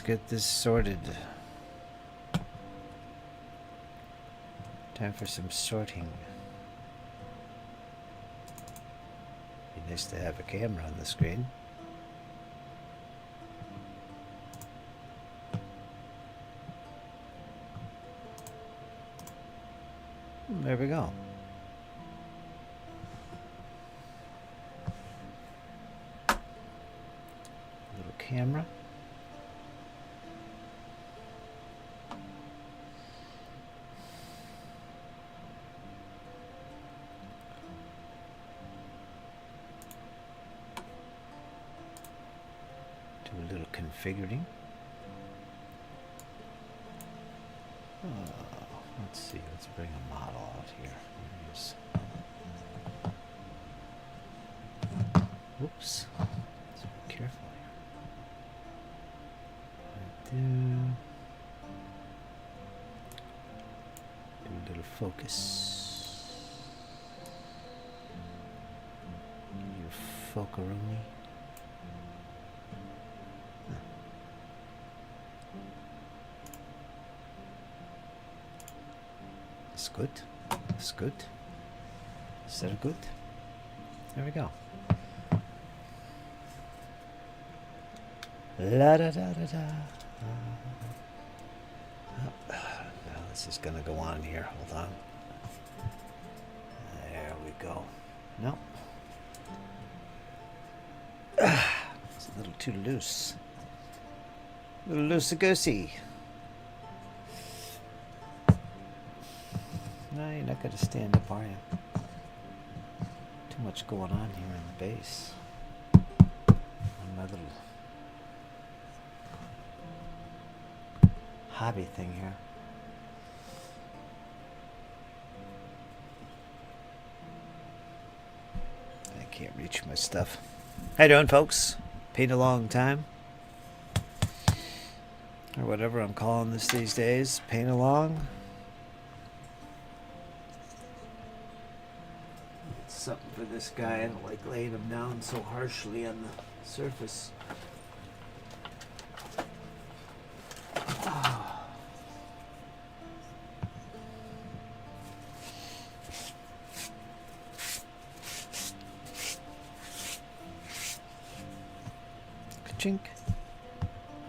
get this sorted. Time for some sorting. Be nice to have a camera on the screen. There we go. Little camera. Do a little configuring. Let's see, let's bring a model out here. Use. Whoops. Let's be careful here. Do a little focus. You focaroni. That's good. That's good. Is that good? There we go. La da da da da. Now this is gonna go on here. Hold on. There we go. No. It's a little too loose. A little loosey-goosey. No, you're not going to stand up, are you? Too much going on here in the base. On my little hobby thing here. I can't reach my stuff. How you doing, folks? Been a long time. Or whatever I'm calling this these days. Paint along. Something for this guy. I don't like laying him down so harshly on the surface. Ka-chink.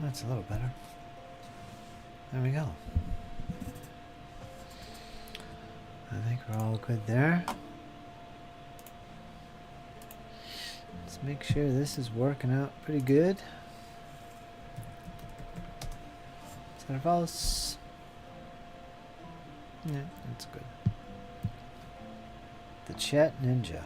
That's a little better. There we go. I think we're all good there. Let's make sure this is working out pretty good. Servos. Yeah, that's good. The Chat Ninja.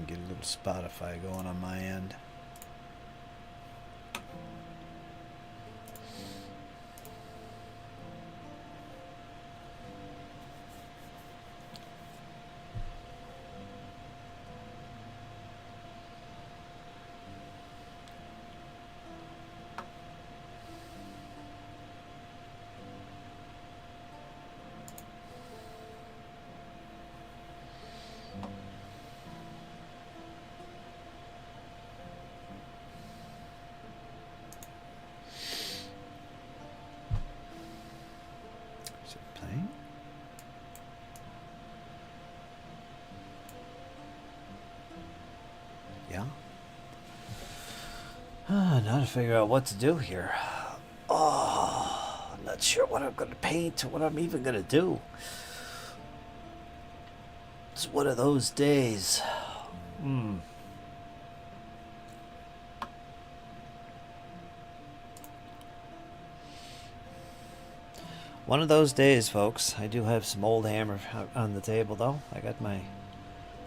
Get a little Spotify going on my end. Now to figure out what to do here. Oh, I'm not sure what I'm going to paint or what I'm even going to do. It's one of those days. One of those days, folks. I do have some Oldhammer on the table, though. I got my... I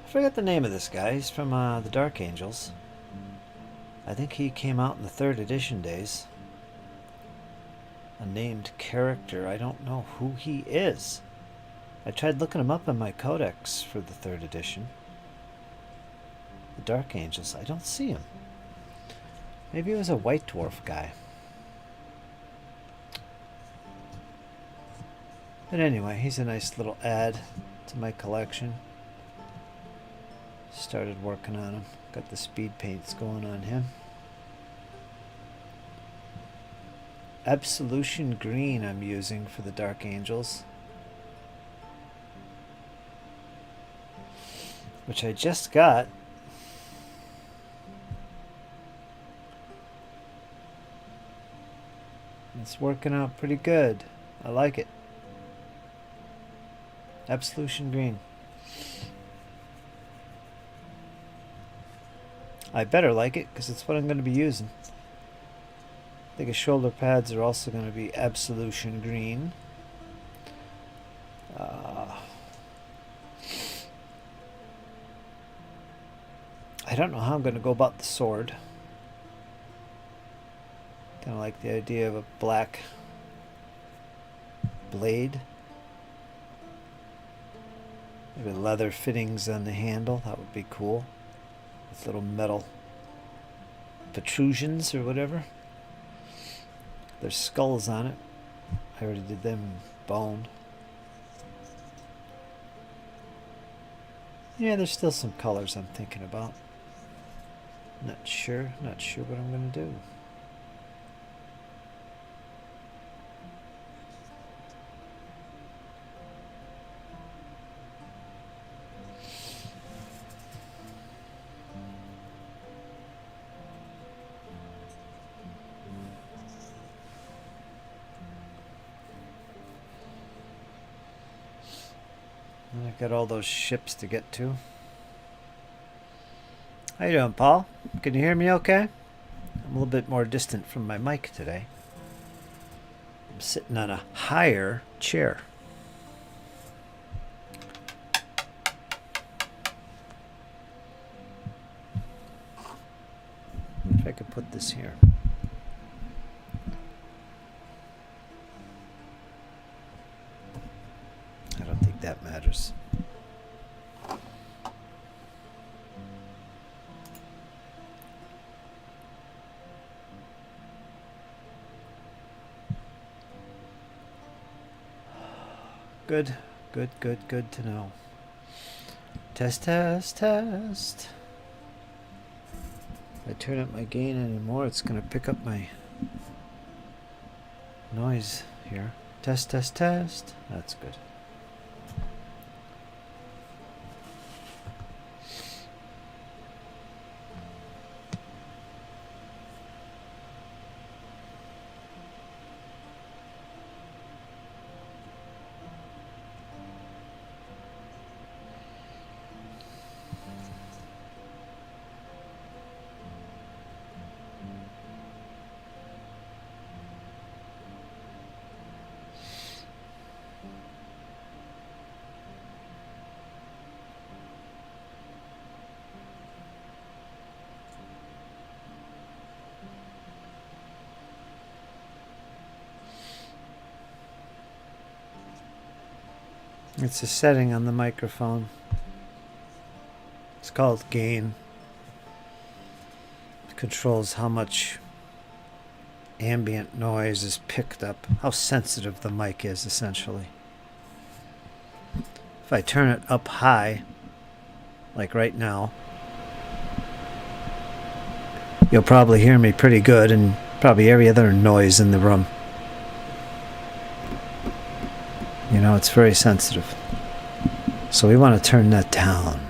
forget the name of this guy. He's from the Dark Angels. I think he came out in the 3rd edition days. A named character. I don't know who he is. I tried looking him up in my codex for the 3rd edition. The Dark Angels. I don't see him. Maybe it was a White Dwarf guy. But anyway, he's a nice little add to my collection. Started working on him. Got the speed paints going on him. Absolution green I'm using for the Dark Angels, which I just got. It's working out pretty good. I like it. Absolution green. I better like it because it's what I'm going to be using. I think his shoulder pads are also going to be Absolution green. I don't know how I'm going to go about the sword. Kind of like the idea of a black blade. Maybe leather fittings on the handle. That would be cool. With little metal protrusions or whatever. There's skulls on it. I already did them in bone. Yeah, there's still some colors I'm thinking about. Not sure what I'm going to do. And I got all those ships to get to. How you doing, Paul? Can you hear me okay? I'm a little bit more distant from my mic today. I'm sitting on a higher chair. If I could put this here. I don't think that matters. Good, good, good, good to know. Test, test, test. If I turn up my gain anymore, it's going to pick up my noise here. Test, test, test. That's good. It's a setting on the microphone. It's called gain. It controls how much ambient noise is picked up, how sensitive the mic is, essentially. If I turn it up high, like right now, you'll probably hear me pretty good, and probably every other noise in the room. You know, it's very sensitive. So we want to turn that down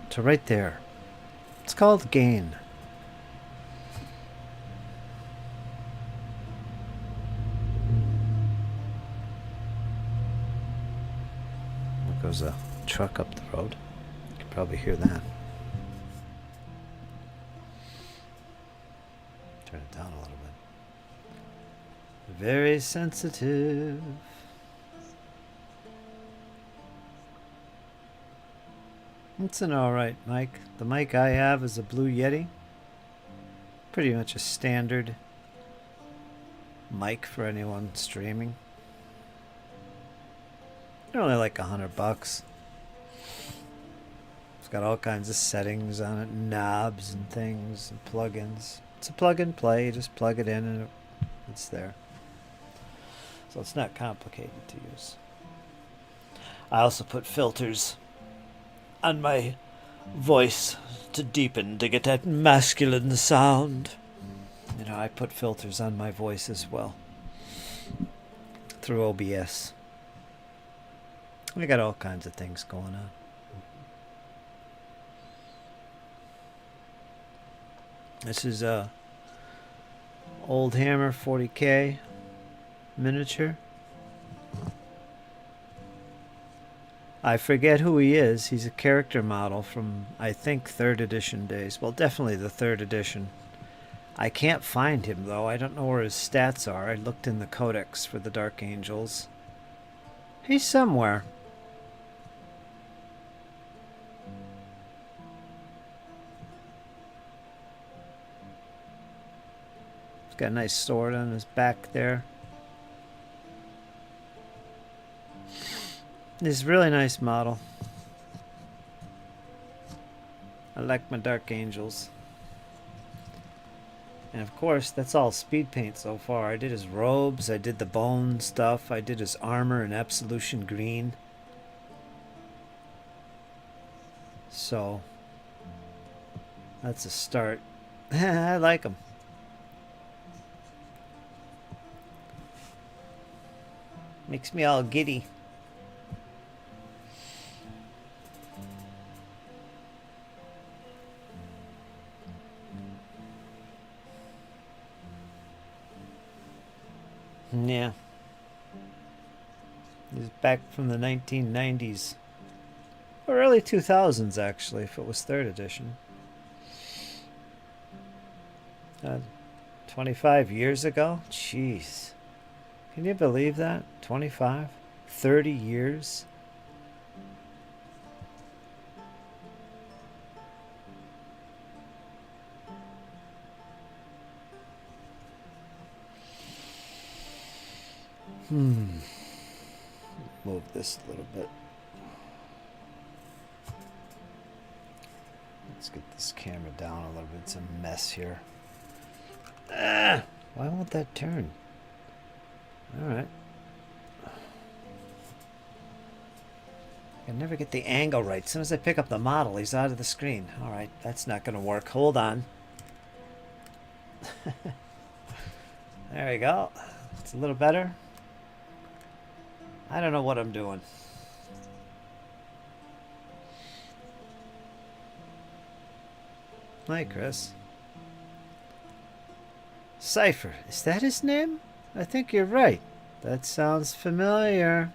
to right there. It's called gain. There goes a truck up the road. You can probably hear that. Turn it down a little bit. Very sensitive. It's an alright mic. The mic I have is a Blue Yeti. Pretty much a standard mic for anyone streaming. They're only like $100. It's got all kinds of settings on it, knobs and things and plugins. It's a plug and play. You just plug it in and it's there. so it's not complicated to use. I also put filters on my voice to deepen, to get that masculine sound. You know, I put filters on my voice as well through OBS. We got all kinds of things going on. This is a Oldhammer 40K miniature. I forget who he is. He's a character model from, I think, 3rd edition days. Well, definitely the 3rd edition. I can't find him, though. I don't know where his stats are. I looked in the codex for the Dark Angels. He's somewhere. He's got a nice sword on his back there. This is a really nice model. I like my Dark Angels. And of course, that's all speed paint so far. I did his robes, I did the bone stuff, I did his armor in Absolution Green. So, that's a start. I like him. Makes me all giddy. Yeah. He's back from the 1990s. Or early 2000s, actually, if it was 3rd edition. 25 years ago? Jeez. Can you believe that? 25? 30 years? Move this a little bit. Let's get this camera down a little bit. It's a mess here. Why won't that turn? Alright. I never get the angle right. As soon as I pick up the model, he's out of the screen. Alright, that's not going to work. Hold on. There we go. It's a little better. I don't know what I'm doing. Hi, Chris. Cypher. Is that his name? I think you're right. That sounds familiar.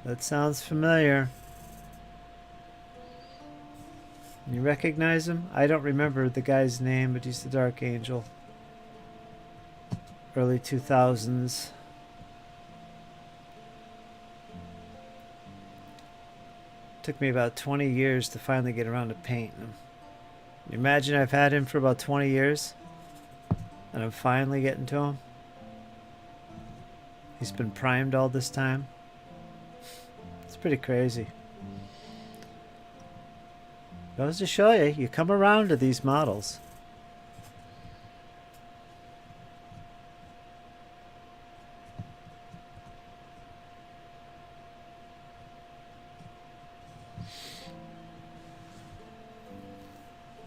That sounds familiar. You recognize him? I don't remember the guy's name, but he's the Dark Angel. Early 2000s. Took me about 20 years to finally get around to painting him. Imagine I've had him for about 20 years, and I'm finally getting to him. He's been primed all this time. It's pretty crazy. Goes to show you, you come around to these models.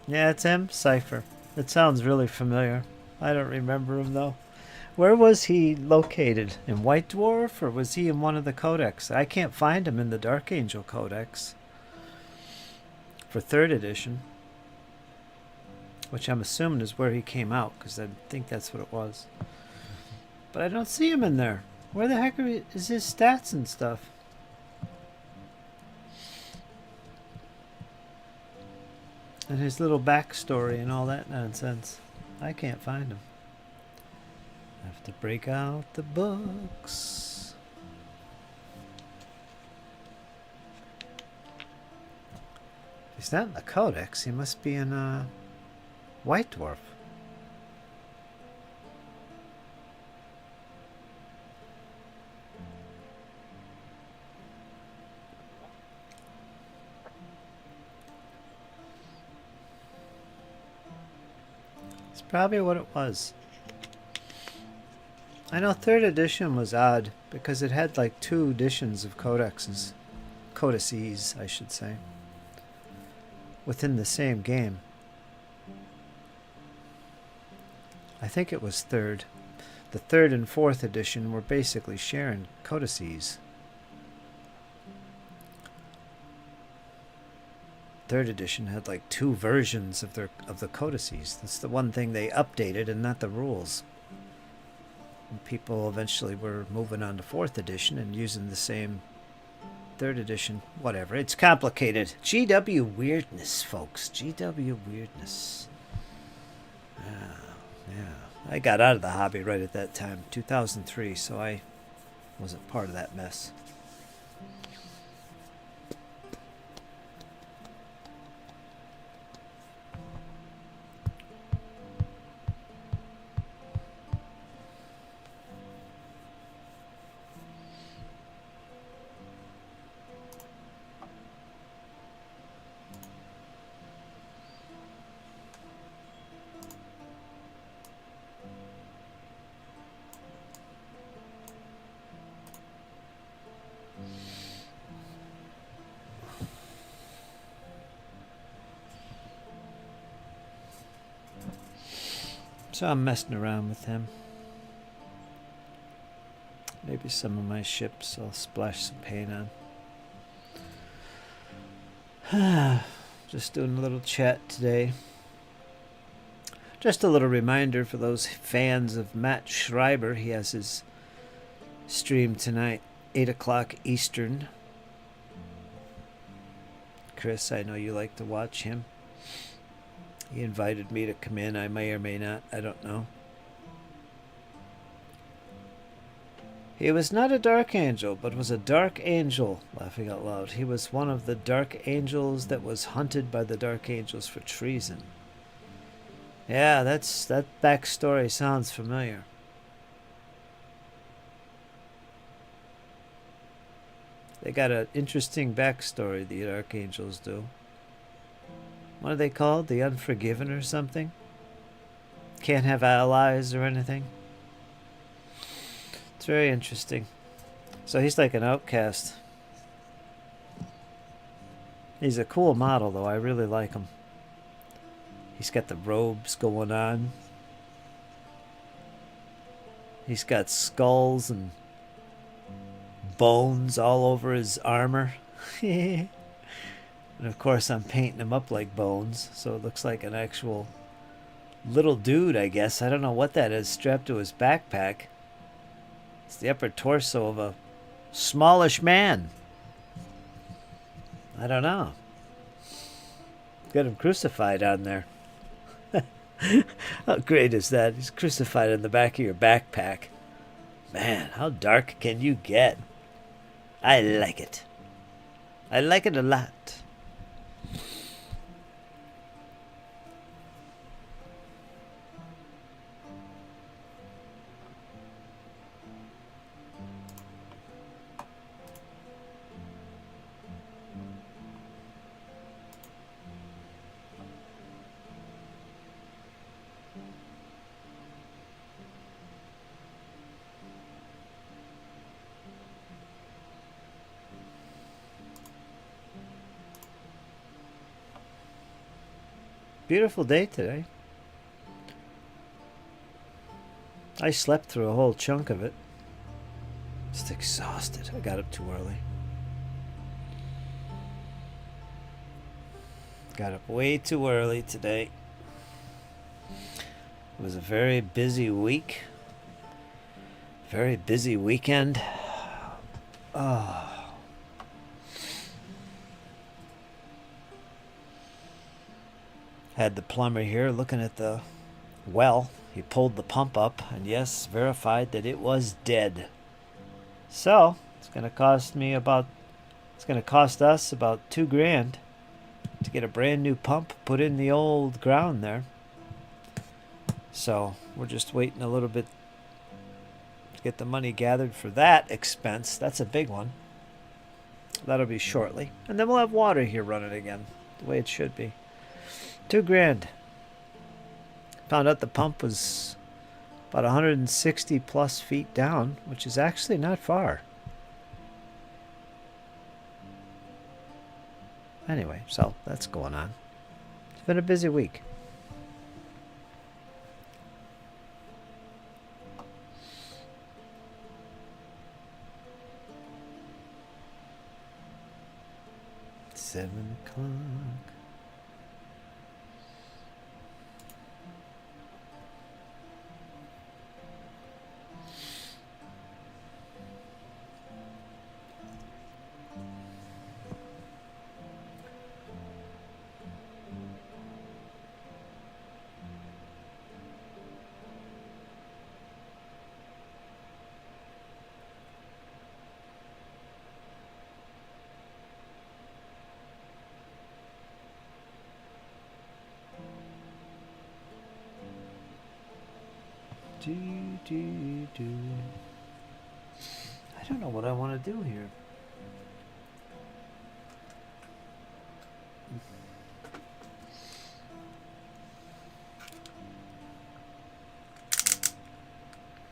Yeah, it's him, Cypher. It sounds really familiar. I don't remember him though. Where was he located? In White Dwarf, or was he in one of the codex? I can't find him in the Dark Angel codex for 3rd edition, which I'm assuming is where he came out, because I think that's what it was. But I don't see him in there. Where the heck is his stats and stuff? And his little backstory and all that nonsense. I can't find him. I have to break out the books. If he's not in the codex, he must be in White Dwarf. probably what it was. I know 3rd edition was odd because it had like 2 editions of codices, I should say, within the same game. I think it was 3rd. The 3rd and 4th edition were basically sharing codices. 3rd edition had like 2 versions of the codices. That's the one thing they updated, and not the rules. And people eventually were moving on to 4th edition and using the same 3rd edition. Whatever. It's complicated. GW weirdness, folks. GW weirdness. Yeah. I got out of the hobby right at that time, 2003, so I wasn't part of that mess. So I'm messing around with him. Maybe some of my ships I'll splash some paint on. Just doing a little chat today. Just a little reminder for those fans of Matt Schreiber. He has his stream tonight, 8 o'clock Eastern. Chris, I know you like to watch him. He invited me to come in. I may or may not. I don't know. He was not a dark angel, but was a dark angel, laughing out loud. He was one of the dark angels that was hunted by the dark angels for treason. Yeah, that backstory sounds familiar. They got an interesting backstory, the dark angels do. What are they called? The Unforgiven or something? Can't have allies or anything? It's very interesting. So he's like an outcast. He's a cool model, though. I really like him. He's got the robes going on. He's got skulls and bones all over his armor. And of course I'm painting him up like bones, so it looks like an actual little dude, I guess. I don't know what that is strapped to his backpack. It's the upper torso of a smallish man. I don't know. Got him crucified on there. How great is that? He's crucified in the back of your backpack. Man, how dark can you get? I like it. I like it a lot. Beautiful day today. I slept through a whole chunk of it. Just exhausted. I got up too early. Got up way too early today. It was a very busy week. Very busy weekend. Oh. Had the plumber here looking at the well. He pulled the pump up and yes, verified that it was dead. So it's gonna cost us about $2,000 to get a brand new pump put in the old ground there. So we're just waiting a little bit to get the money gathered for that expense. That's a big one. That'll be shortly. And then we'll have water here running again, the way it should be. $2,000. Found out the pump was about 160 plus feet down, which is actually not far. Anyway, so that's going on. It's been a busy week. $7 o'clock. I don't know what I want to do here.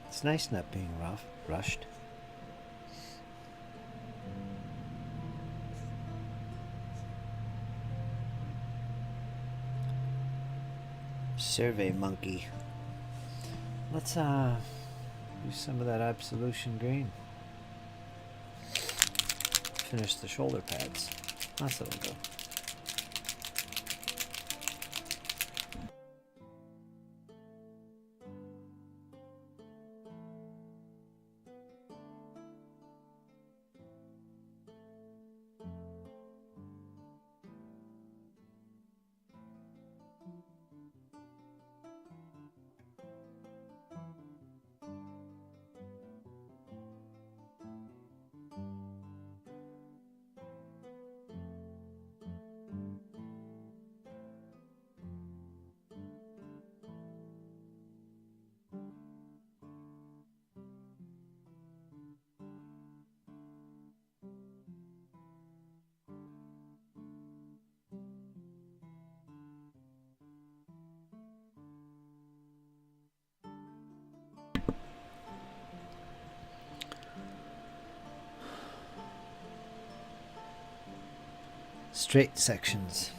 It's nice not being rushed. Survey monkey. Let's do some of that absolution green. Finish the shoulder pads. That's what we'll do. Straight sections.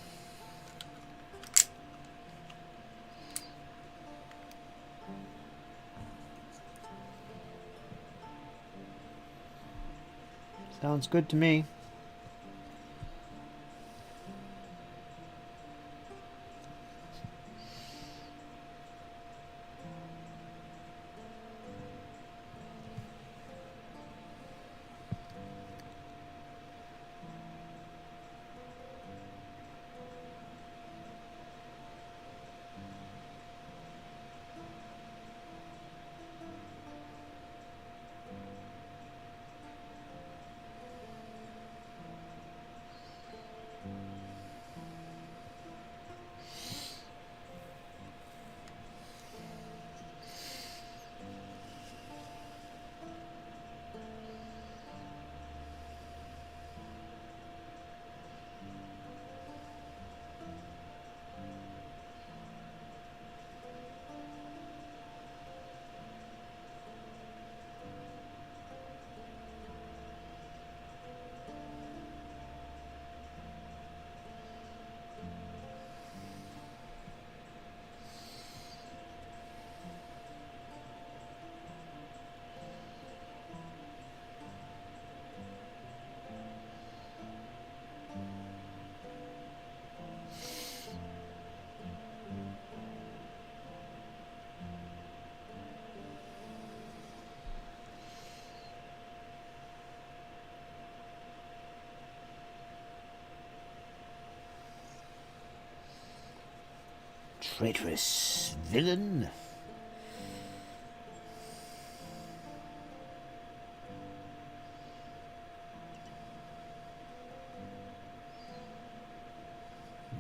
Sounds good to me. Traitorous villain.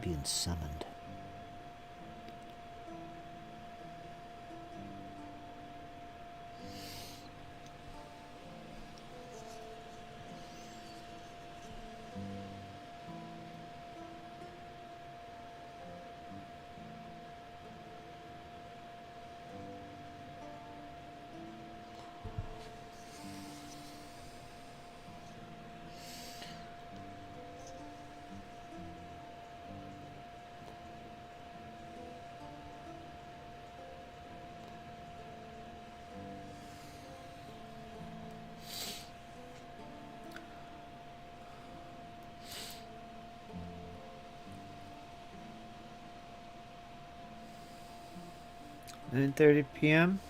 Being summoned. 9:30 p.m.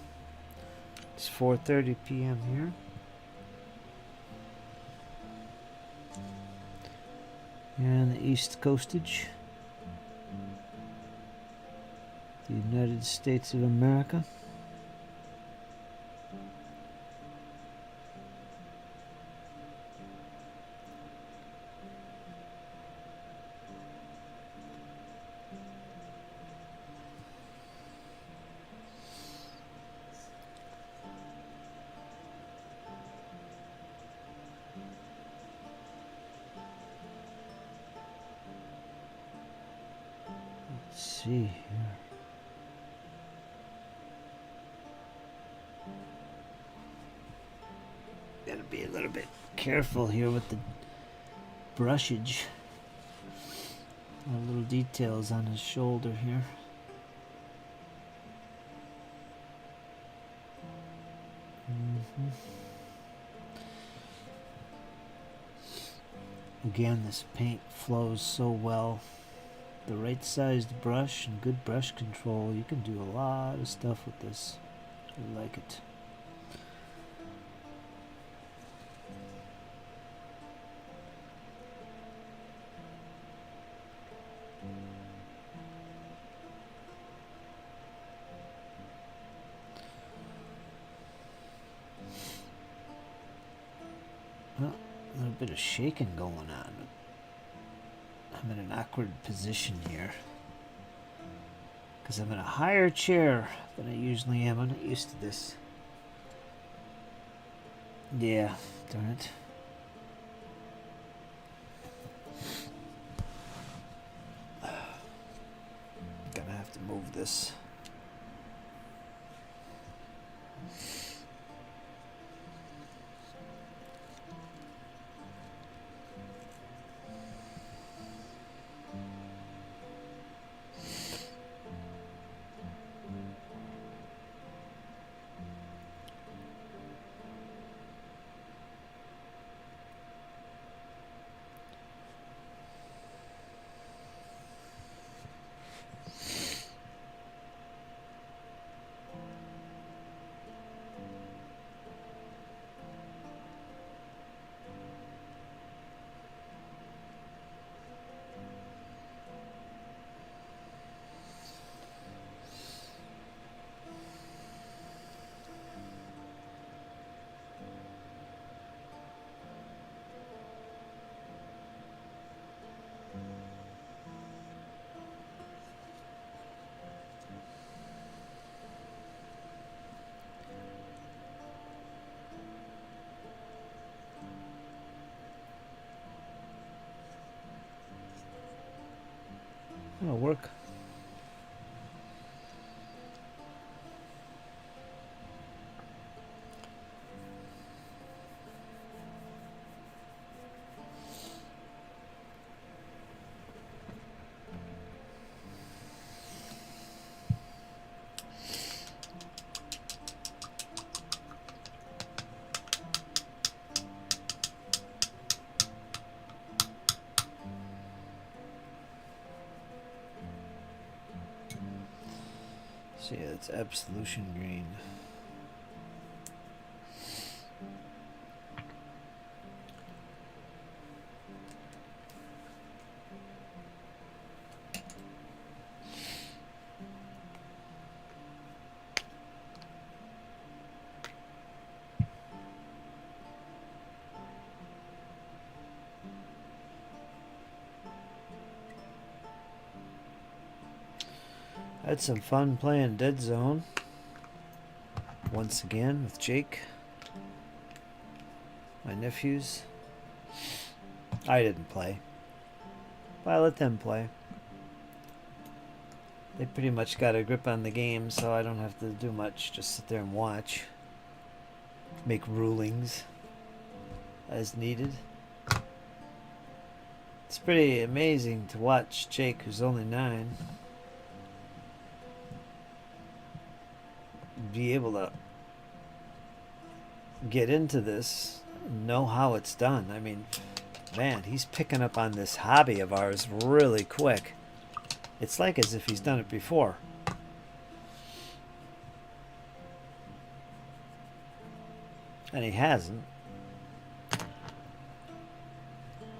It's 4:30 p.m. here. Here on the East Coastage, the United States of America. Let's see here. Gotta be a little bit careful here with the brushage. Little details on his shoulder here. Again, this paint flows so well. The right sized brush and good brush control, you can do a lot of stuff with this. I like it. Well, a little bit of shaking going on. I'm in an awkward position here because I'm in a higher chair than I usually am. I'm not used to this. Yeah, darn it. Gonna have to move this. That'll work. So yeah, it's absolution green. I had some fun playing Dead Zone once again with Jake, my nephews. I didn't play, but I let them play. They pretty much got a grip on the game, so I don't have to do much, just sit there and watch, make rulings as needed. It's pretty amazing to watch Jake, who's only 9, be able to get into this, know how it's done. I mean, man, he's picking up on this hobby of ours really quick. It's like as if he's done it before. And he hasn't.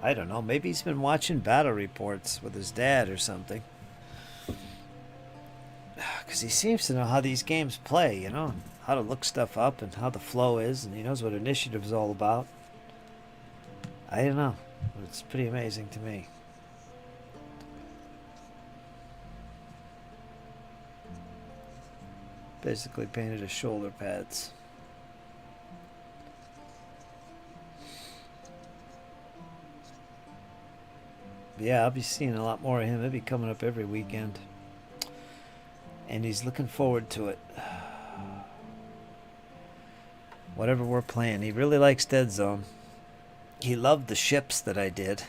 I don't know. Maybe he's been watching battle reports with his dad or something. Because he seems to know how these games play, you know, and how to look stuff up and how the flow is, and he knows what initiative is all about. I don't know. But it's pretty amazing to me. Basically painted his shoulder pads. Yeah, I'll be seeing a lot more of him. He'll be coming up every weekend. And he's looking forward to it. Whatever we're playing. He really likes Dead Zone. He loved the ships that I did.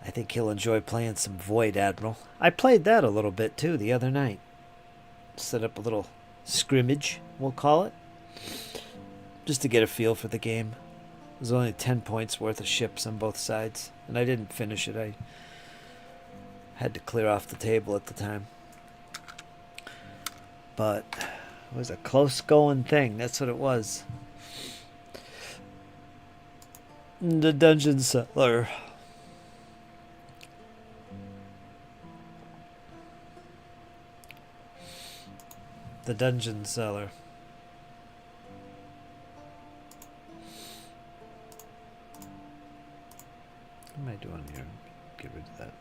I think he'll enjoy playing some Void Admiral. I played that a little bit too the other night. Set up a little scrimmage, we'll call it. Just to get a feel for the game. There's only 10 points worth of ships on both sides. And I didn't finish it. I had to clear off the table at the time. But it was a close going thing. That's what it was. The Dungeon Settler. The Dungeon Seller. What am I doing here? Get rid of that.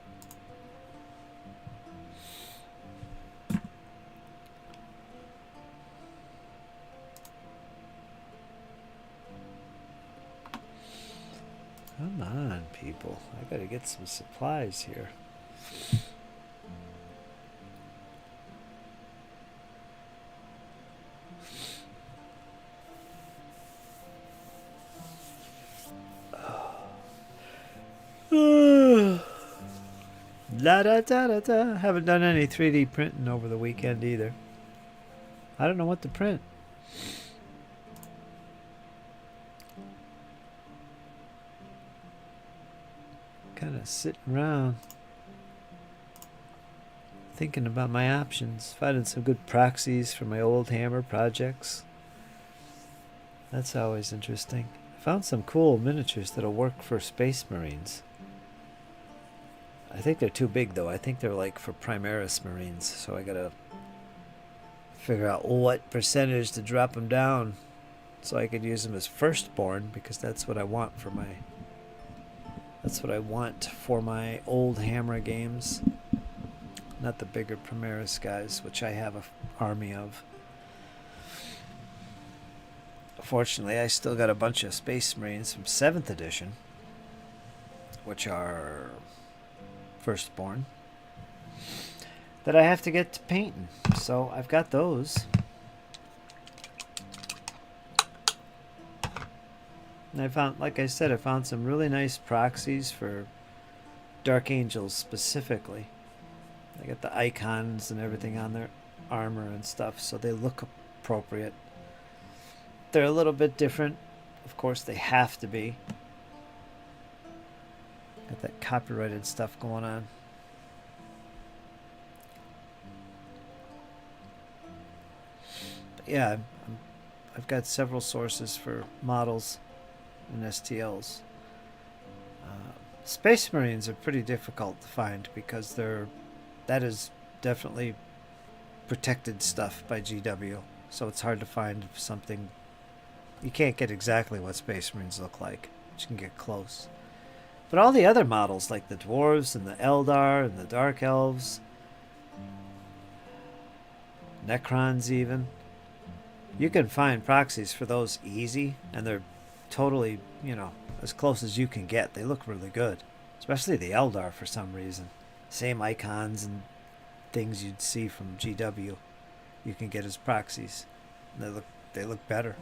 Come on, people. I gotta get some supplies here. La da da da da. Haven't done any 3D printing over the weekend either. I don't know what to print. Kind of sitting around thinking about my options, finding some good proxies for my Oldhammer projects. That's always interesting. I found some cool miniatures that'll work for Space Marines. I think they're too big though. I think they're like for Primaris Marines, so I gotta figure out what percentage to drop them down so I could use them as Firstborn, because that's what I want for my Oldhammer games. Not the bigger Primaris guys, which I have an army of. Fortunately, I still got a bunch of Space Marines from 7th edition, which are Firstborn, that I have to get to painting. So I've got those. And I found, like I said, I found some really nice proxies for Dark Angels specifically. They got the icons and everything on their armor and stuff, so they look appropriate. They're a little bit different. Of course, they have to be. Got that copyrighted stuff going on. But yeah, I've got several sources for models and STLs. Space Marines are pretty difficult to find because that is definitely protected stuff by GW. So it's hard to find something. You can't get exactly what Space Marines look like, but you can get close. But all the other models, like the Dwarves and the Eldar and the Dark Elves, Necrons even, you can find proxies for those easy, and they're totally, as close as you can get. They look really good, especially the Eldar for some reason. Same icons and things you'd see from GW, you can get as proxies. They look better.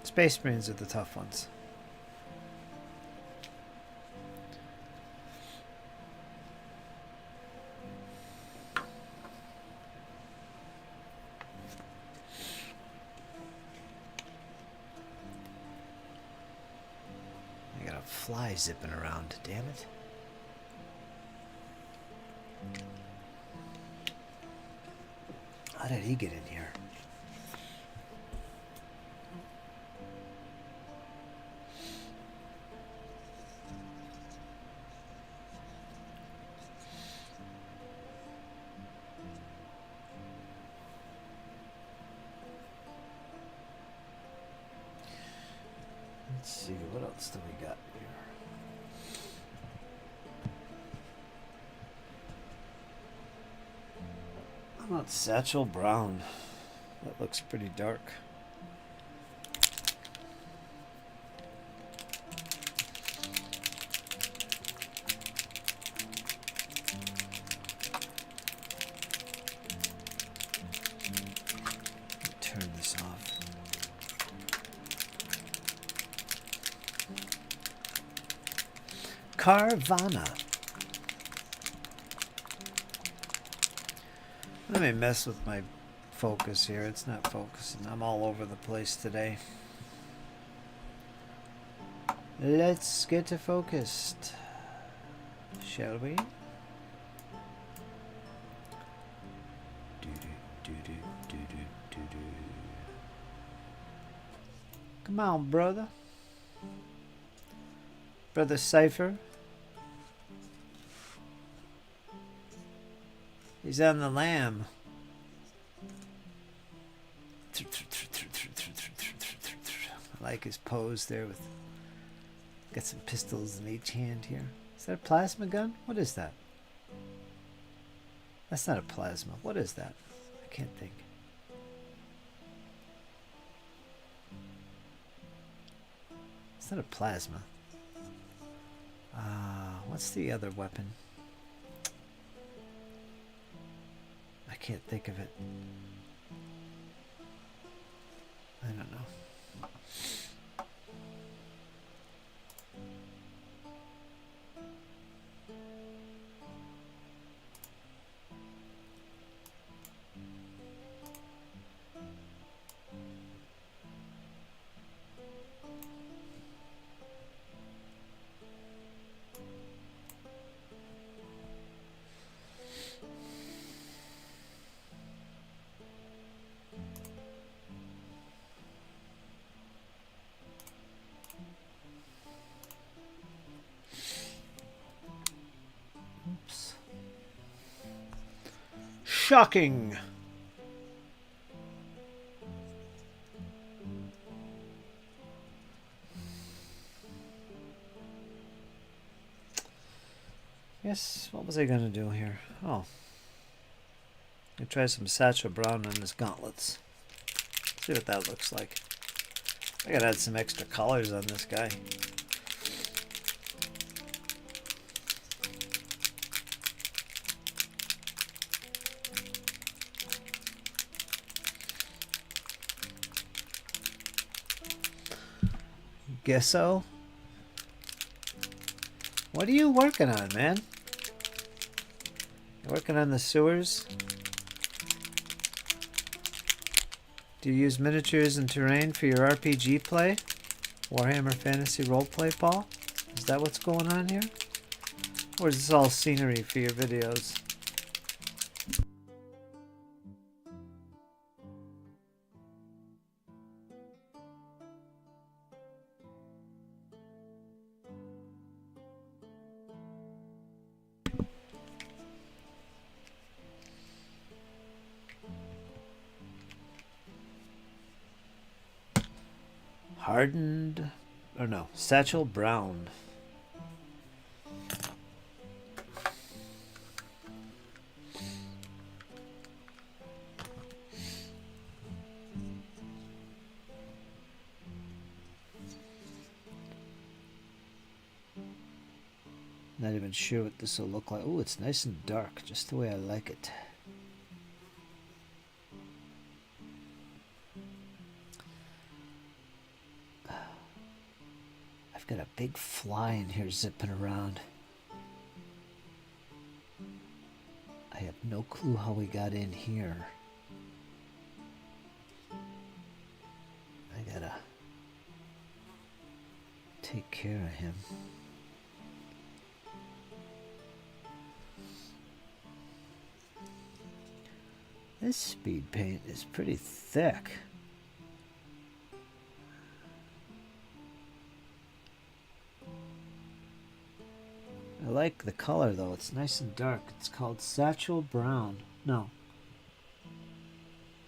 Space Marines are the tough ones. I got a fly zipping around, damn it. How did he get in here? else do we got here? How about Satchel Brown? That looks pretty dark. Turn this off. Carvana. Let me mess with my focus here. It's not focusing. I'm all over the place today. Let's get focused, shall we? Come on, brother. Brother Cypher. He's on the lam. I like his pose there with got some pistols in each hand here. Is that a plasma gun? What is that? That's not a plasma. What is that? I can't think. It's not a plasma. What's the other weapon? I can't think of it. I don't know. Shocking. Yes, what was I going to do here? Oh. I try some Satchel Brown on his gauntlets. See what that looks like. I gotta add some extra colors on this guy. Guess so. What are you working on, man? You working on the sewers? Do you use miniatures and terrain for your RPG play? Warhammer Fantasy Roleplay, Paul? Is that what's going on here? Or is this all scenery for your videos? Hardened, or no, Satchel Brown. Not even sure what this will look like. Oh, it's nice and dark, just the way I like it. Got a big fly in here zipping around. I have no clue how we got in here. I gotta take care of him. This speed paint is pretty thick. I like the color though, it's nice and dark. It's called Satchel Brown. No.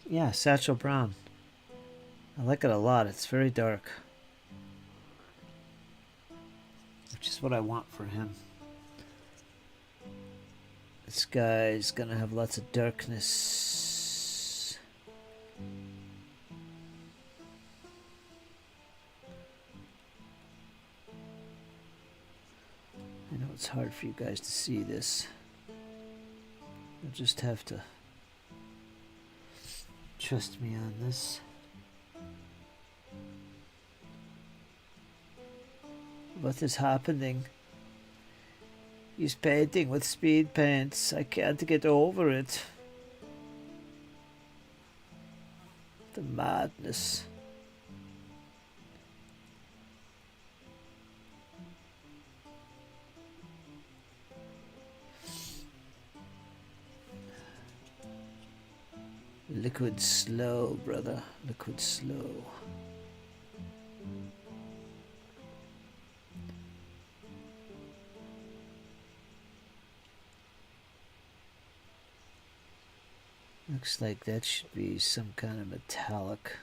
Yeah, Satchel Brown. I like it a lot, it's very dark. which is what I want for him. This guy's gonna have lots of darkness. I know it's hard for you guys to see this. You'll just have to trust me on this. What is happening? He's painting with speed paints. I can't get over it. The madness. Liquid slow, brother. Liquid slow. Looks like that should be some kind of metallic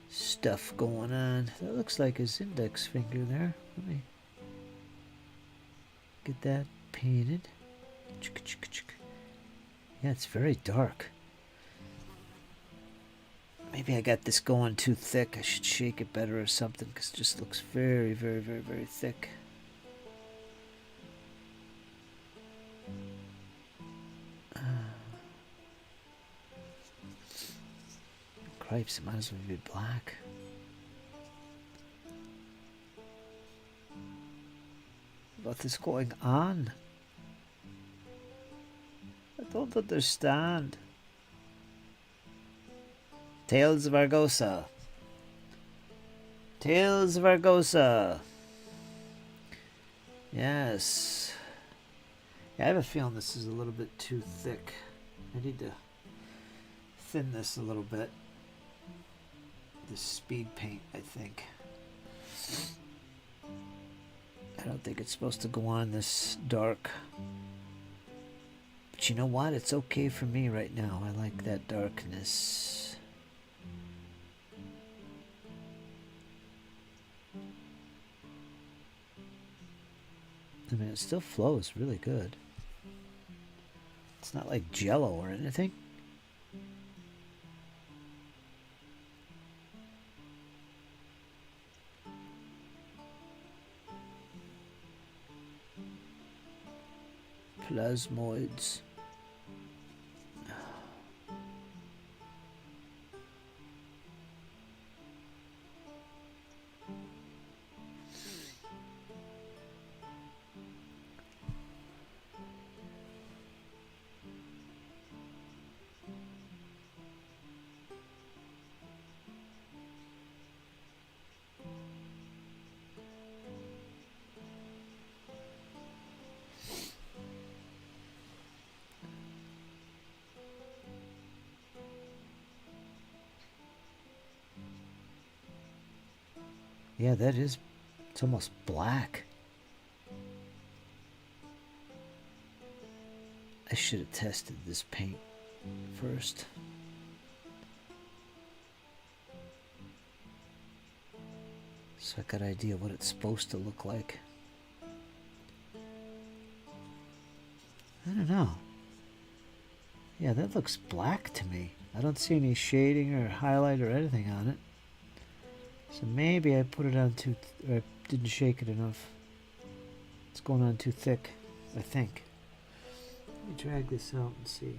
stuff going on. That looks like his index finger there. Let me get that painted. Yeah, it's very dark. Maybe I got this going too thick. I should shake it better or something, because it just looks very, very, very, very thick. Cripes, it might as well be black. What is going on? I don't understand. Tales of Argosa. Tales of Argosa. Yes. Yeah, I have a feeling this is a little bit too thick. I need to thin this a little bit. This speed paint, I think. I don't think it's supposed to go on this dark. But you know what? It's okay for me right now. I like that darkness. I mean, it still flows really good. It's not like Jello or anything. Plasmoids. Yeah, that is, it's almost black. I should have tested this paint first. So I got an idea what it's supposed to look like. I don't know. Yeah, that looks black to me. I don't see any shading or highlight or anything on it. So maybe I put it on too, or I didn't shake it enough. It's going on too thick, I think. Let me drag this out and see.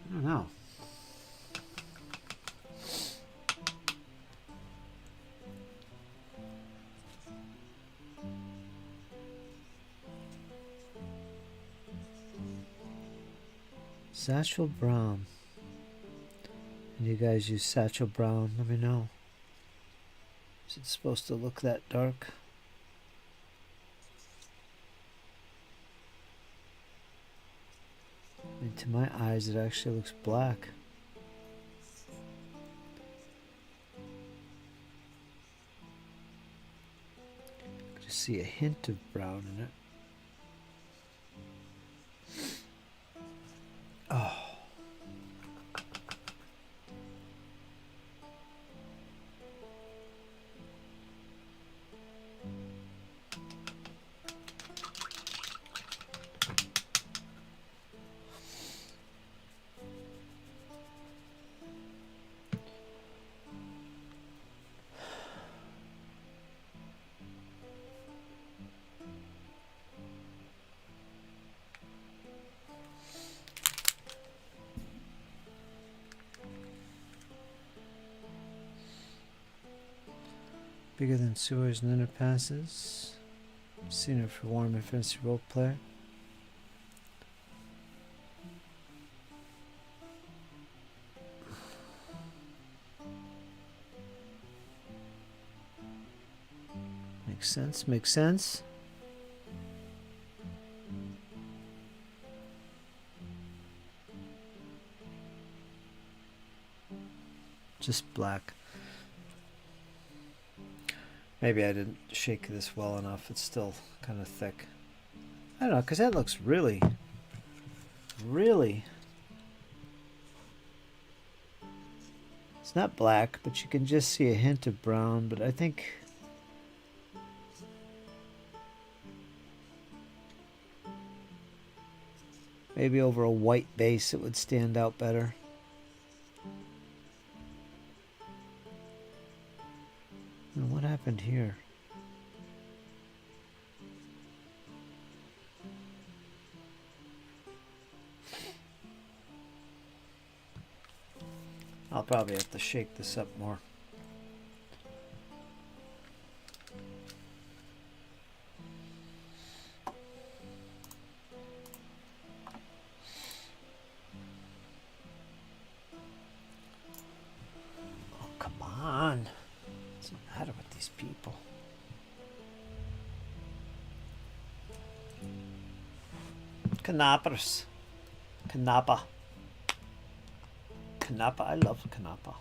I don't know. Satchel brown. And you guys use satchel brown, let me know. Is it supposed to look that dark? I mean, to my eyes it actually looks black. I just see a hint of brown in it. Oh. Bigger than sewers and underpasses. Sooner for warm and fancy role player. Makes sense, makes sense. Just black. Maybe I didn't shake this well enough. It's still kind of thick. I don't know, because that looks really, really... It's not black, but you can just see a hint of brown, but I think... Maybe over a white base it would stand out better. And what happened here? I'll probably have to shake this up more. Oh, come on. What's the matter with these people? Canapers. Canapa. Canapa. I love canapa.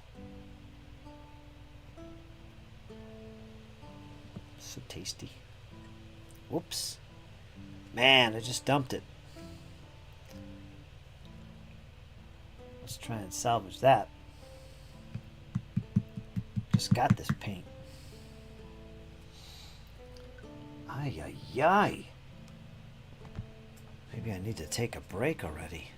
So tasty. Whoops. Man, I just dumped it. Let's try and salvage that. Just got this paint. Ay, ay, ay. Maybe I need to take a break already.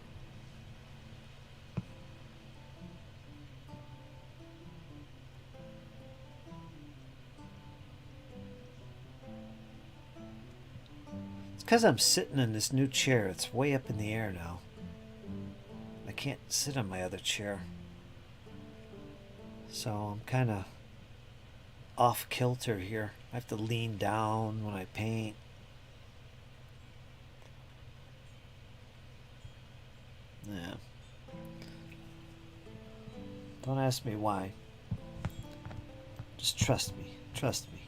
It's because I'm sitting in this new chair. It's way up in the air now. I can't sit on my other chair. So I'm kind of off kilter here. I have to lean down when I paint. Yeah. Don't ask me why. Just trust me. Trust me.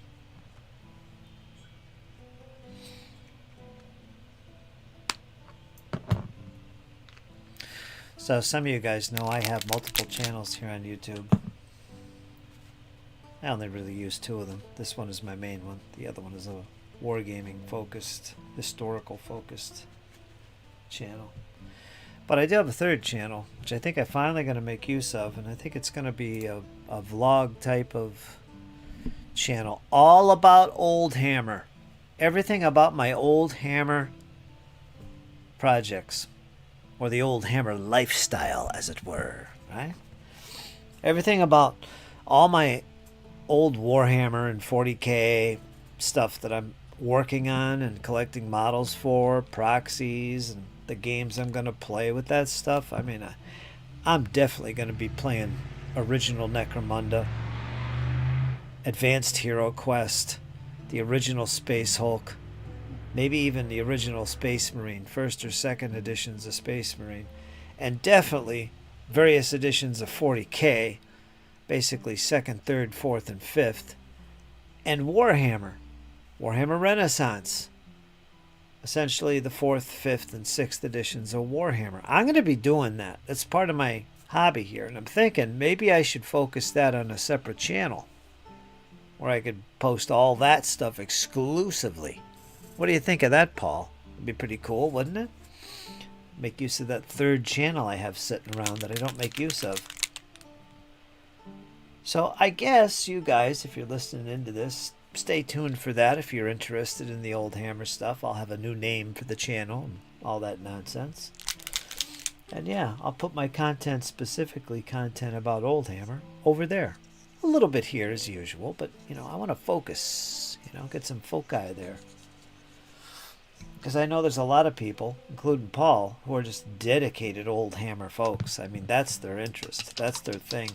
So some of you guys know I have multiple channels here on YouTube. I only really use 2 of them. This one is my main one. The other one is a wargaming focused, historical focused channel. But I do have a 3rd channel, which I think I'm finally going to make use of, and I think it's going to be a vlog type of channel, all about Oldhammer. Everything about my Oldhammer projects, or the Oldhammer lifestyle, as it were, right? Everything about all my old Warhammer and 40K stuff that I'm working on and collecting models for, proxies, and the games I'm going to play with that stuff. I mean, I'm definitely going to be playing original Necromunda, Advanced Hero Quest, the original Space Hulk, maybe even the original Space Marine, 1st or 2nd editions of Space Marine, and definitely various editions of 40K, basically 2nd, 3rd, 4th, and 5th, and Warhammer Renaissance, essentially the 4th, 5th, and 6th editions of Warhammer. I'm going to be doing that. That's part of my hobby here, and I'm thinking maybe I should focus that on a separate channel where I could post all that stuff exclusively. What do you think of that, Paul? It'd be pretty cool, wouldn't it? Make use of that 3rd channel I have sitting around that I don't make use of. So I guess you guys, if you're listening into this, stay tuned for that if you're interested in the Oldhammer stuff. I'll have a new name for the channel and all that nonsense. And yeah, I'll put my content, specifically content about Oldhammer, over there. A little bit here as usual, but you know, I want to focus, you know, get some foci there. Because I know there's a lot of people, including Paul, who are just dedicated Oldhammer folks. I mean, that's their interest. That's their thing.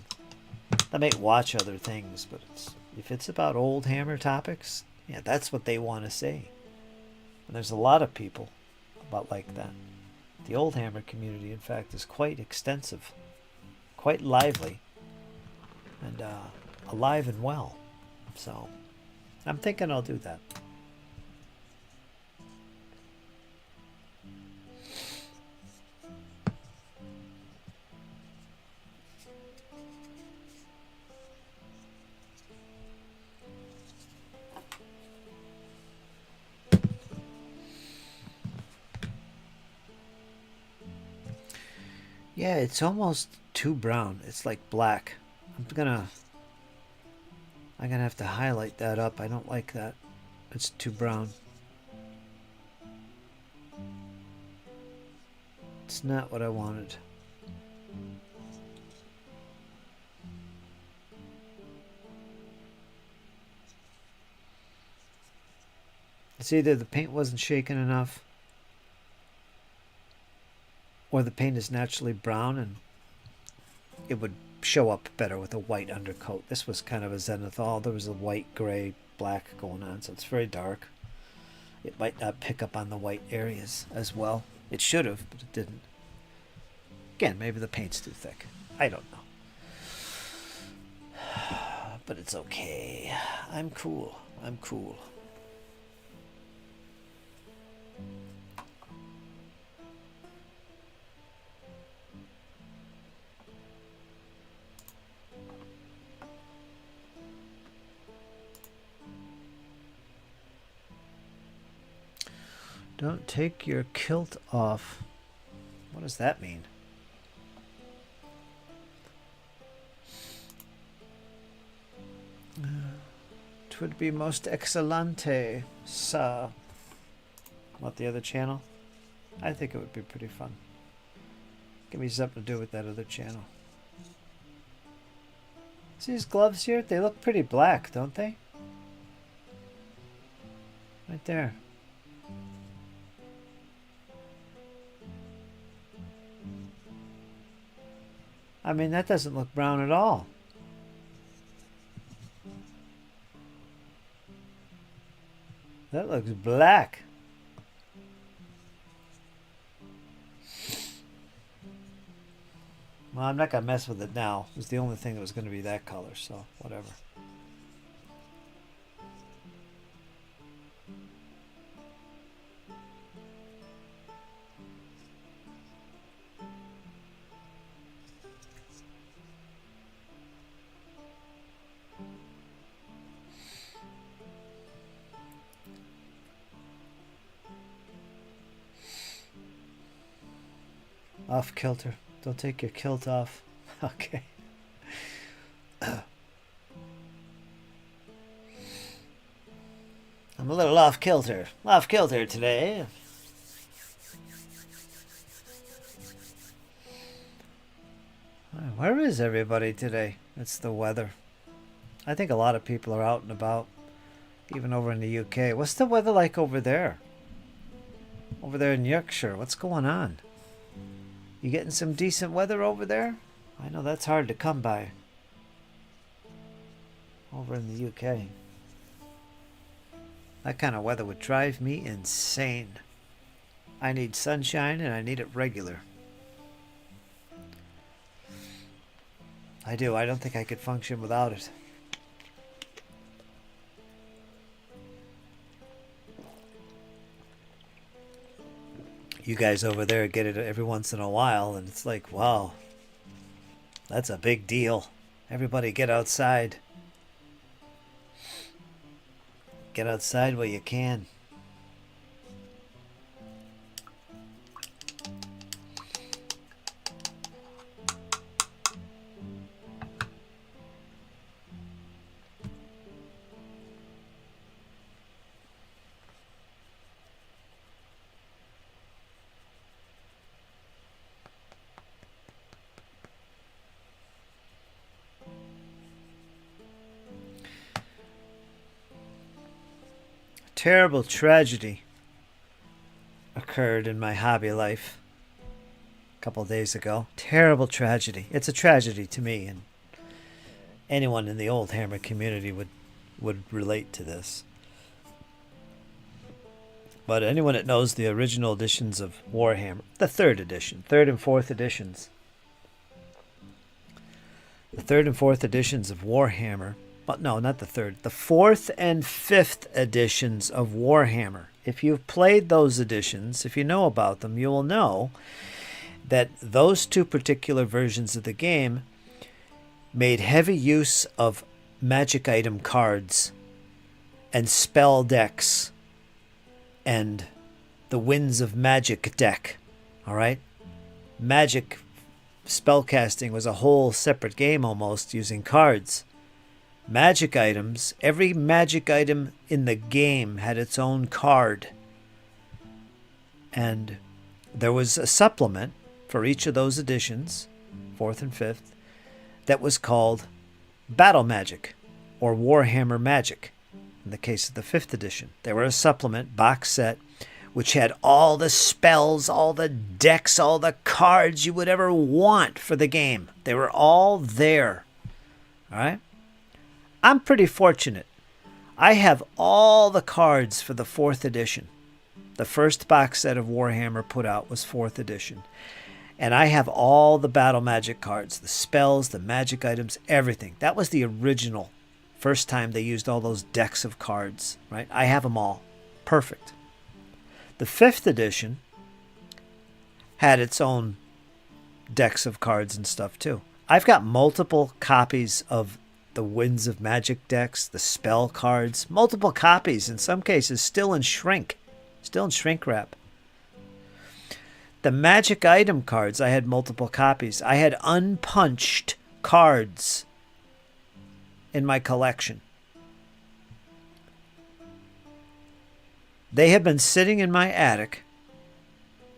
They may watch other things, but it's if it's about Oldhammer topics, yeah, that's what they want to say. And there's a lot of people about like that. The Oldhammer community, in fact, is quite extensive, quite lively, and alive and well. So I'm thinking I'll do that. Yeah, it's almost too brown. It's like black. I'm gonna have to highlight that up. I don't like that. It's too brown. It's not what I wanted. It's either the paint wasn't shaken enough, or the paint is naturally brown and it would show up better with a white undercoat. This was kind of a zenithal. There was a white, gray, black going on, so it's very dark. It might not pick up on the white areas as well. It should have, but it didn't. Again, maybe the paint's too thick. I don't know. But it's okay. I'm cool. I'm cool. Don't take your kilt off. What does that mean? It would be most excellente, sir. What, the other channel? I think it would be pretty fun. Give me something to do with that other channel. See these gloves here? They look pretty black, don't they? Right there. I mean, that doesn't look brown at all. That looks black. Well, I'm not going to mess with it now. It was the only thing that was going to be that color, so whatever. Off kilter. Don't take your kilt off. Okay. I'm a little off kilter. Off kilter today. Where is everybody today? It's the weather. I think a lot of people are out and about, even over in the UK. What's the weather like over there? Over there in Yorkshire. What's going on? You getting some decent weather over there? I know that's hard to come by. Over in the UK. That kind of weather would drive me insane. I need sunshine and I need it regular. I do. I don't think I could function without it. You guys over there get it every once in a while, and it's like, wow, that's a big deal. Everybody get outside. Get outside while you can. Terrible tragedy occurred in my hobby life a couple of days ago. Terrible tragedy. It's a tragedy to me, and anyone in the Oldhammer community would would relate to this. But anyone that knows the original editions of Warhammer, the third and fourth editions, the third and fourth editions of Warhammer, but no, not the third, the fourth and fifth editions of Warhammer. If you've played those editions, if you know about them, you will know that those two particular versions of the game made heavy use of magic item cards and spell decks and the Winds of Magic deck. All right? Magic spellcasting was a whole separate game almost, using cards. Magic items, every magic item in the game had its own card. And there was a supplement for each of those editions, fourth and fifth, that was called Battle Magic or Warhammer Magic. In the case of the fifth edition, they were a supplement box set which had all the spells, all the decks, all the cards you would ever want for the game. They were all there. All right? I'm pretty fortunate. I have all the cards for the fourth edition. The first box set of Warhammer put out was fourth edition. And I have all the battle magic cards, the spells, the magic items, everything. That was the original. First time they used all those decks of cards, right? I have them all. Perfect. The fifth edition had its own decks of cards and stuff too. I've got multiple copies of the Winds of Magic decks, the spell cards, multiple copies, in some cases still in shrink wrap. The magic item cards, I had multiple copies. I had unpunched cards in my collection. They have been sitting in my attic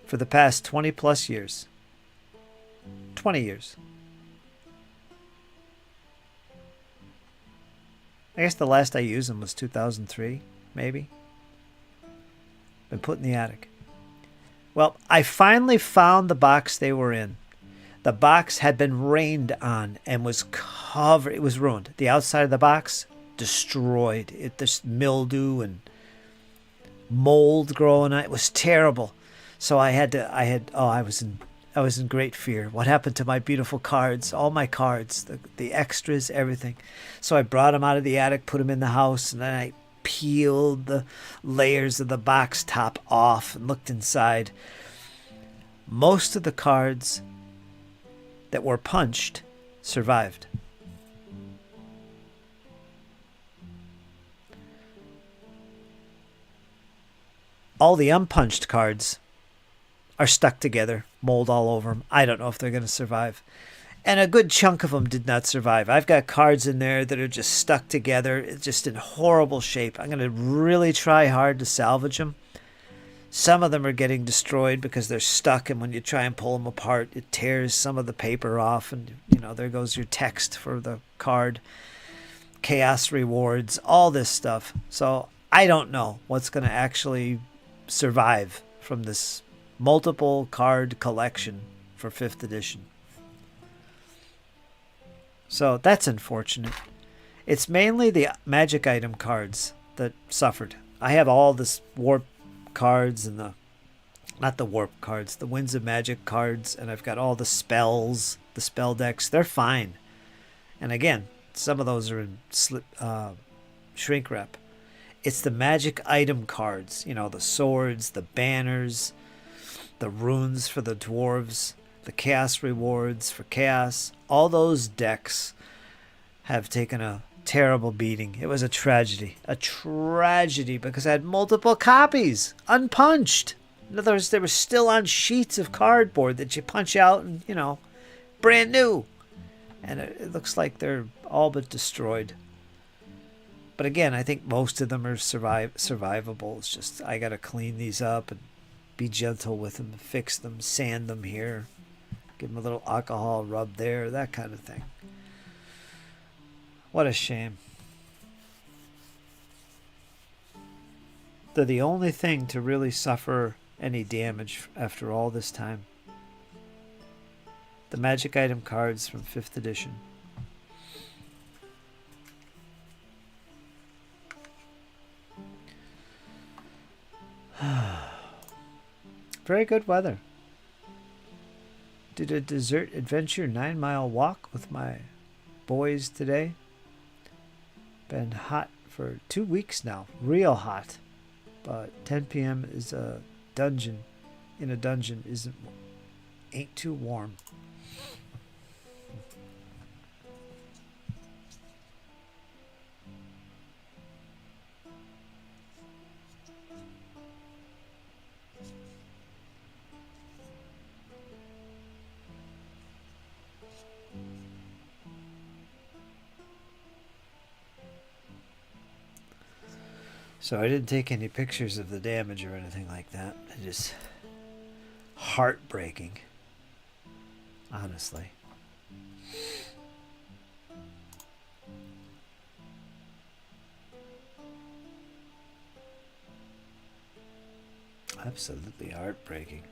for the past 20 plus years. 20 years. I guess the last I used them was 2003, maybe. Been put in the attic. Well, I finally found the box they were in. The box had been rained on and was covered. It was ruined. The outside of the box, destroyed. This mildew and mold growing on it. It was terrible. So I was in great fear. What happened to my beautiful cards? All my cards, the extras, everything. So I brought them out of the attic, put them in the house, and then I peeled the layers of the box top off and looked inside. Most of the cards that were punched survived. All the unpunched cards are stuck together, mold all over them. I don't know if they're going to survive. And a good chunk of them did not survive. I've got cards in there that are just stuck together, it's just in horrible shape. I'm going to really try hard to salvage them. Some of them are getting destroyed because they're stuck, and when you try and pull them apart, it tears some of the paper off, and there goes your text for the card. Chaos rewards, all this stuff. So I don't know what's going to actually survive from this multiple card collection for 5th edition. So that's unfortunate. It's mainly the magic item cards that suffered. I have all this warp cards and not the warp cards, the Winds of Magic cards, and I've got all the spells, the spell decks. They're fine. And again, some of those are in shrink wrap. It's the magic item cards, the swords, the banners, the runes for the dwarves, the chaos rewards for chaos. All those decks have taken a terrible beating. It was a tragedy because I had multiple copies, unpunched. In other words, they were still on sheets of cardboard that you punch out and, brand new. And it looks like they're all but destroyed. But again, I think most of them are survivable. It's just I got to clean these up and be gentle with them, fix them, sand them here, give them a little alcohol rub there, that kind of thing. What a shame. They're the only thing to really suffer any damage after all this time. The magic item cards from 5th edition. Very good weather. Did a desert adventure 9-mile walk with my boys today. Been hot for 2 weeks now. Real hot. But 10 p.m. is a dungeon. In a dungeon ain't too warm. So I didn't take any pictures of the damage or anything like that. It just heartbreaking. Honestly. Absolutely heartbreaking.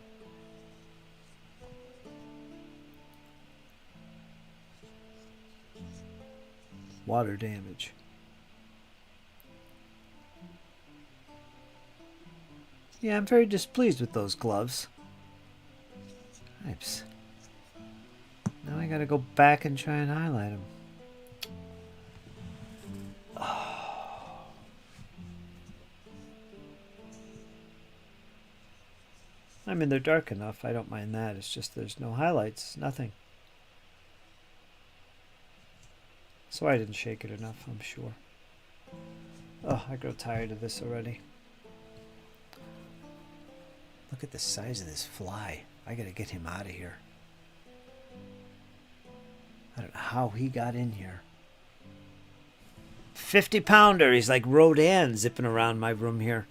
Water damage. Yeah, I'm very displeased with those gloves. Oops. Now I gotta go back and try and highlight them. Oh. I mean, they're dark enough. I don't mind that. It's just there's no highlights. Nothing. So I didn't shake it enough, I'm sure. Oh, I grow tired of this already. Look at the size of this fly. I gotta get him out of here. I don't know how he got in here. 50-pounder. He's like Rodan zipping around my room here.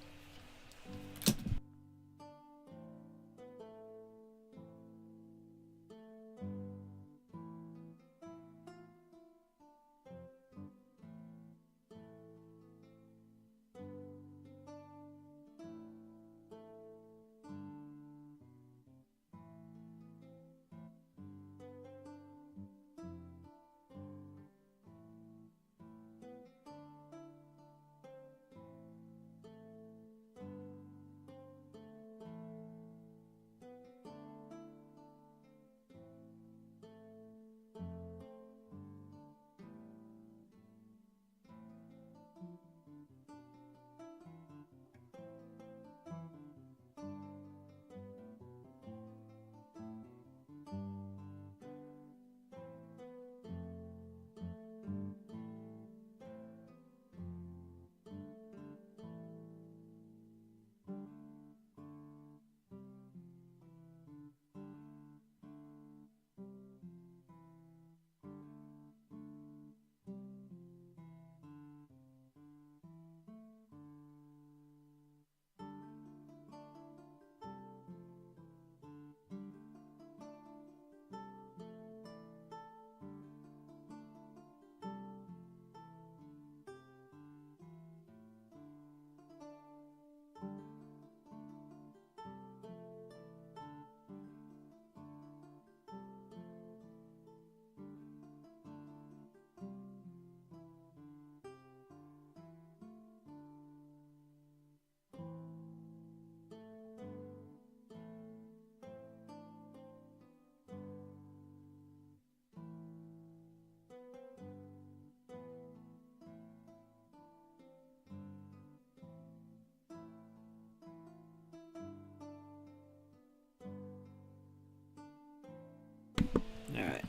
Alright.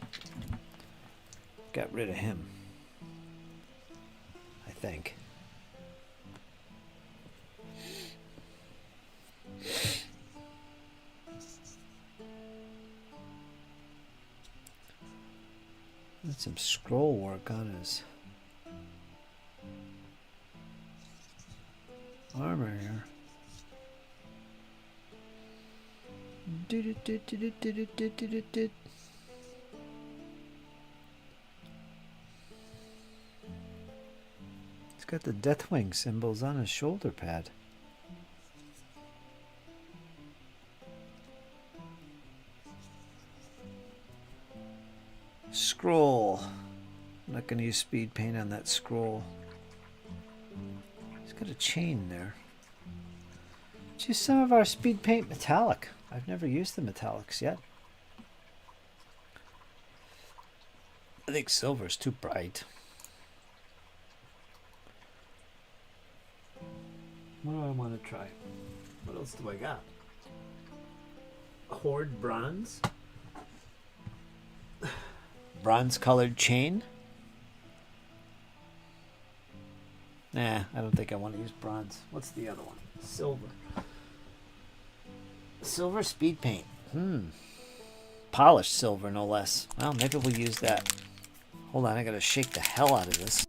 Got rid of him. I think. Did some scroll work on his armor here. He's got the Deathwing symbols on his shoulder pad. Scroll. I'm not going to use speed paint on that scroll. He's got a chain there. Just some of our speed paint metallic. I've never used the metallics yet. I think silver's too bright. What do I want to try? What else do I got? Horde bronze. Bronze colored chain. Nah, I don't think I want to use bronze. What's the other one? Silver. Silver speed paint. Polished silver, no less. Well, maybe we'll use that. Hold on, I gotta shake the hell out of this.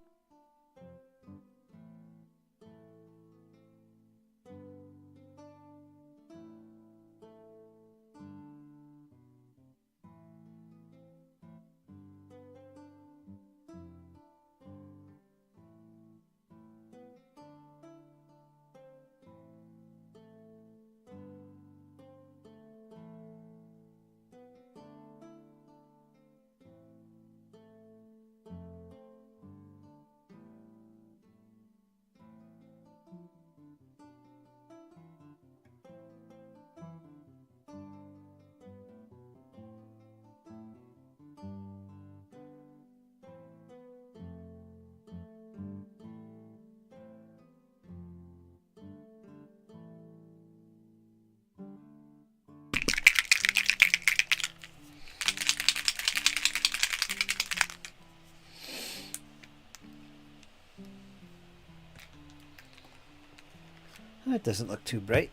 That doesn't look too bright.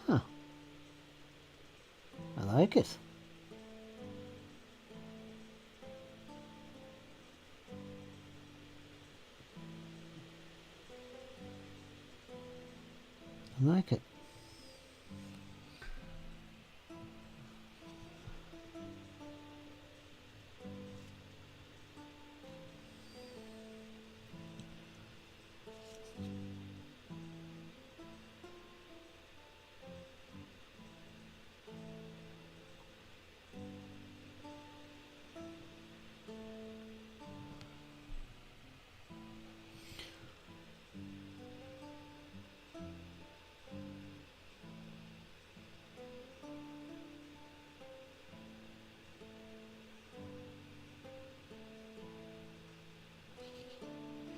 Huh. I like it. I like it.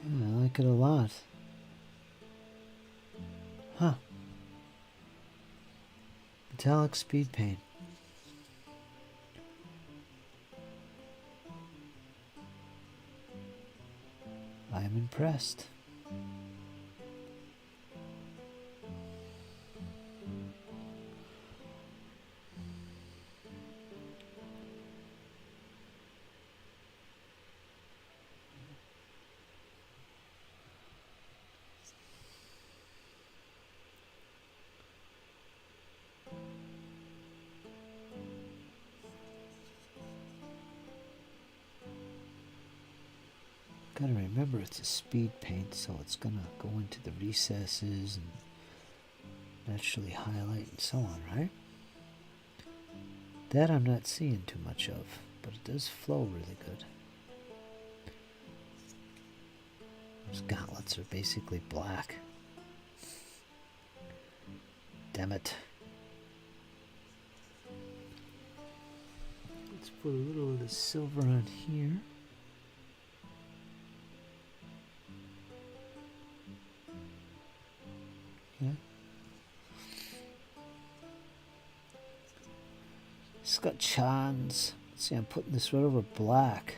Yeah, I like it a lot. Huh. Metallic speed paint. I'm impressed. Gotta remember it's a speed paint, so it's gonna go into the recesses and naturally highlight and so on, right? That I'm not seeing too much of, but it does flow really good. Those gauntlets are basically black. Damn it. Let's put a little of the silver on here. Yeah. It's got chans. Let's see, I'm putting this right over black.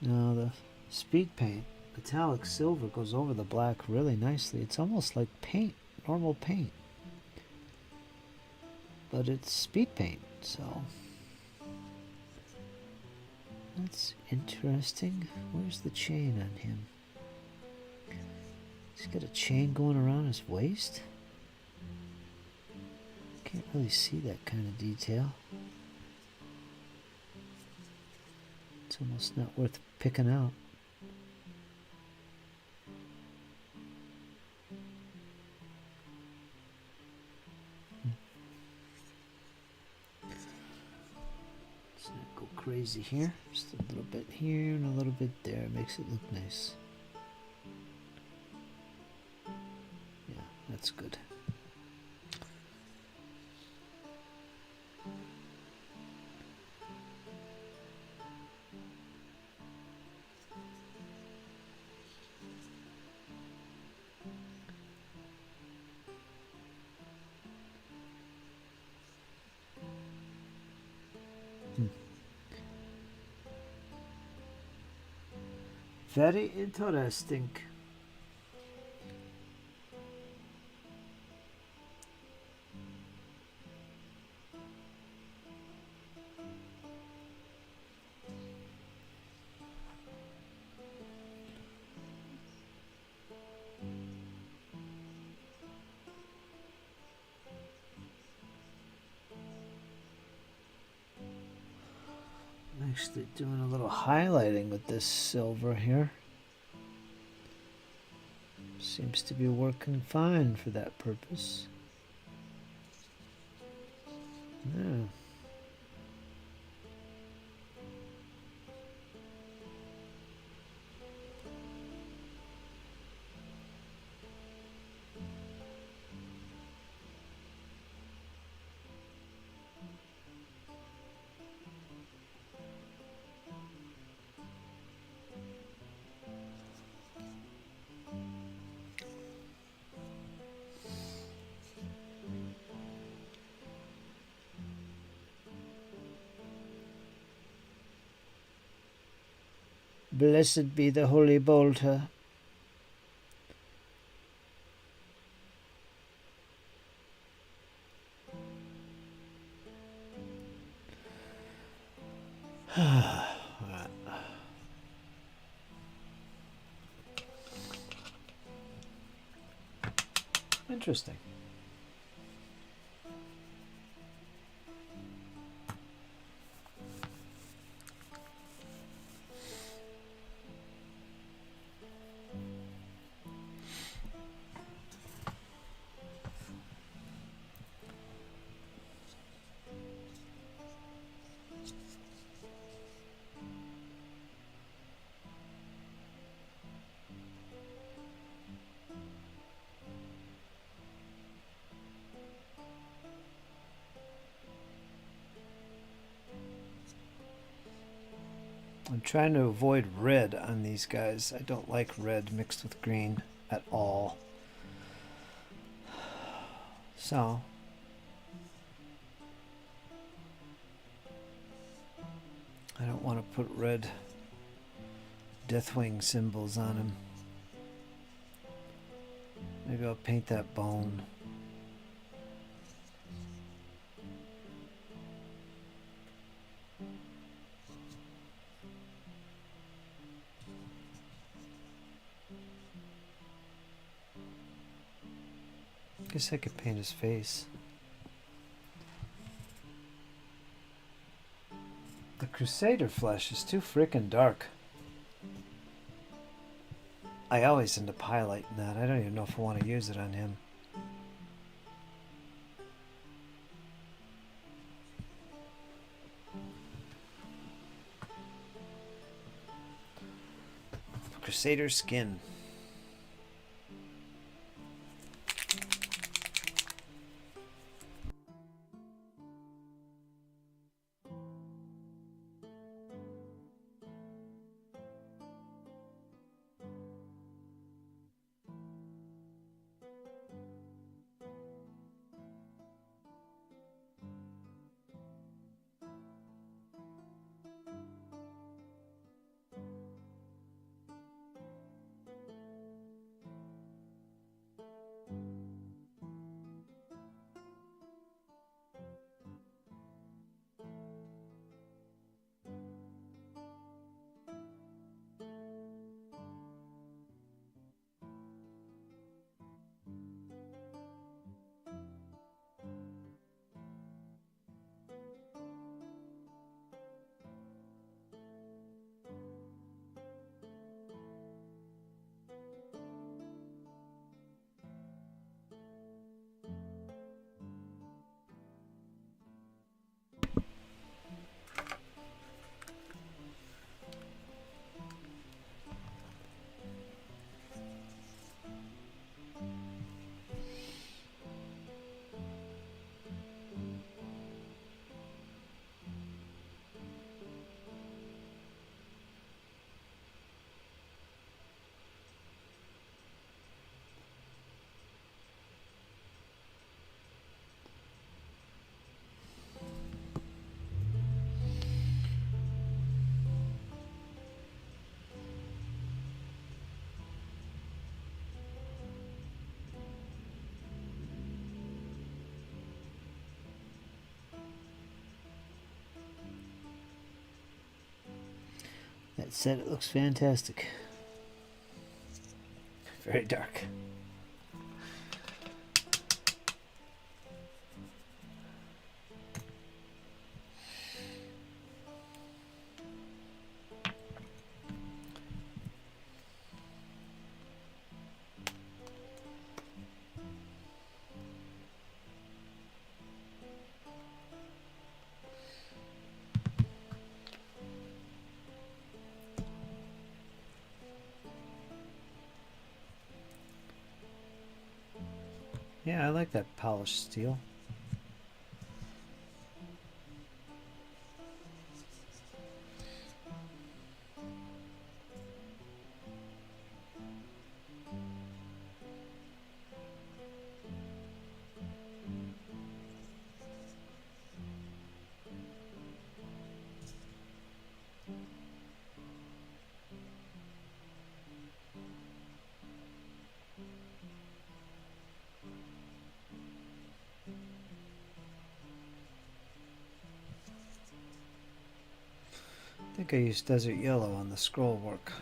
Now the speed paint, metallic silver, goes over the black really nicely. It's almost like paint, normal paint. But it's speed paint, so that's interesting. Where's the chain on him? He's got a chain going around his waist. Can't really see that kind of detail. It's almost not worth picking out. Let's not go crazy here. Just a little bit here and a little bit there. Makes it look nice. Yeah, that's good. Very interesting. I'm actually doing a little highlighting with this silver here. Seems to be working fine for that purpose. Yeah. Blessed be the holy bolter. Interesting. I'm trying to avoid red on these guys. I don't like red mixed with green at all. So I don't want to put red Deathwing symbols on him. Maybe I'll paint that bone. Guess I could paint his face. The Crusader flesh is too freaking dark. I always end up highlighting that. I don't even know if I want to use it on him. Crusader skin. That said, it looks fantastic. Very dark. Yeah, I like that polished steel. I think I used desert yellow on the scroll work.